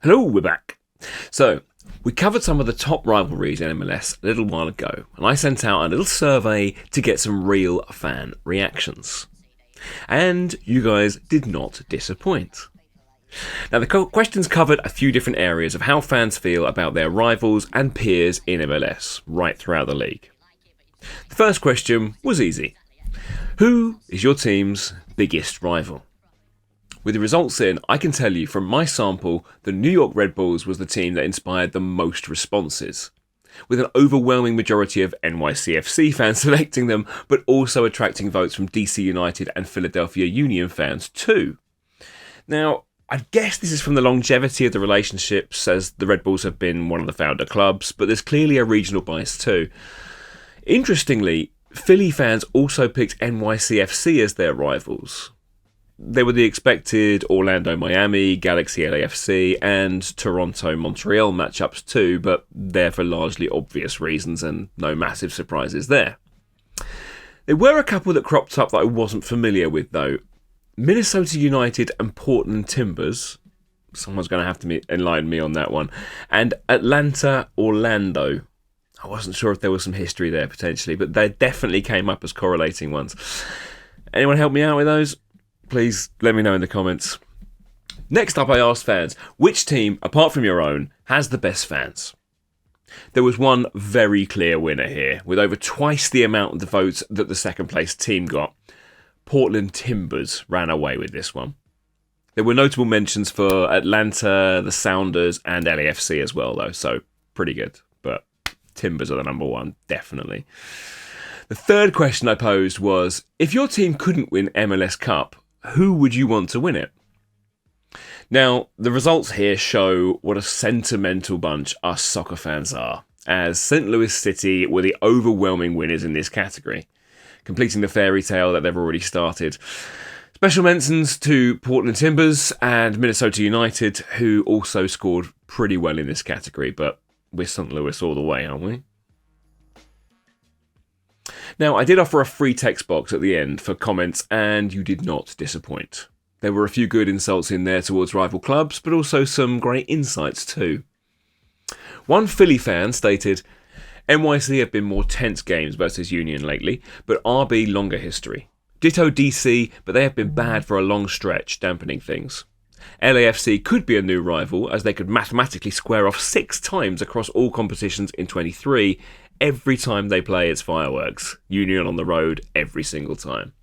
Hello, we're back. So, we covered some of the top rivalries in MLS a little while ago, and I sent out a little survey to get some real fan reactions. And you guys did not disappoint. Now, the questions covered a few different areas of how fans feel about their rivals and peers in MLS, right throughout the league. The first question was easy. Who is your team's biggest rival? With the results in, I can tell you from my sample, the New York Red Bulls was the team that inspired the most responses, with an overwhelming majority of NYCFC fans selecting them, but also attracting votes from DC United and Philadelphia Union fans too. Now, I guess this is from the longevity of the relationships, as the Red Bulls have been one of the founder clubs, but there's clearly a regional bias too. Interestingly, Philly fans also picked NYCFC as their rivals. They were the expected Orlando-Miami, Galaxy-LAFC and Toronto-Montreal matchups too, but they're for largely obvious reasons and no massive surprises there. There were a couple that cropped up that I wasn't familiar with though. Minnesota United and Portland Timbers. Someone's going to have to enlighten me on that one. And Atlanta-Orlando. I wasn't sure if there was some history there potentially, but they definitely came up as correlating ones. Anyone help me out with those? Please let me know in the comments. Next up, I asked fans, which team, apart from your own, has the best fans? There was one very clear winner here, with over twice the amount of the votes that the second place team got. Portland Timbers ran away with this one. There were notable mentions for Atlanta, the Sounders, and LAFC as well, though, so pretty good. But Timbers are the number one, definitely. The third question I posed was, if your team couldn't win MLS Cup, who would you want to win it? Now, the results here show what a sentimental bunch us soccer fans are, as St. Louis City were the overwhelming winners in this category, completing the fairy tale that they've already started. Special mentions to Portland Timbers and Minnesota United, who also scored pretty well in this category, but we're St. Louis all the way, aren't we? Now, I did offer a free text box at the end for comments, and you did not disappoint. There were a few good insults in there towards rival clubs, but also some great insights too. One Philly fan stated, NYC have been more tense games versus Union lately, but RB longer history. Ditto DC, but they have been bad for a long stretch, dampening things. LAFC could be a new rival, as they could mathematically square off 6 times across all competitions in 23, every time they play its fireworks. Union on the road every single time.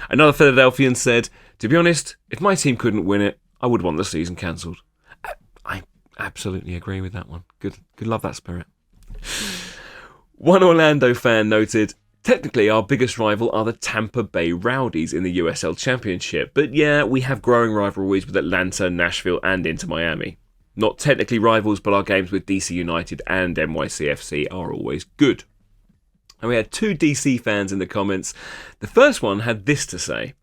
Another Philadelphian said, to be honest, if my team couldn't win it, I would want the season cancelled. I absolutely agree with that one. Good love that spirit. One Orlando fan noted, technically our biggest rival are the Tampa Bay Rowdies in the USL Championship, but yeah, we have growing rivalries with Atlanta, Nashville and Inter Miami. Not technically rivals, but our games with DC United and NYCFC are always good. And we had 2 DC fans in the comments. The first one had this to say.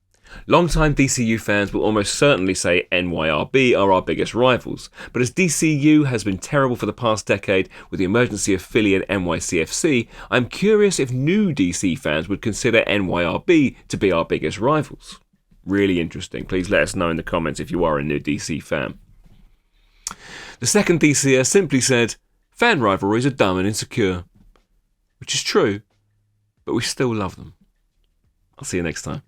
Long-time DCU fans will almost certainly say NYRB are our biggest rivals, but as DCU has been terrible for the past decade with the emergency of Philly and NYCFC, I'm curious if new DC fans would consider NYRB to be our biggest rivals. Really interesting. Please let us know in the comments if you are a new DC fan. The second DCer simply said, fan rivalries are dumb and insecure. Which is true, but we still love them. I'll see you next time.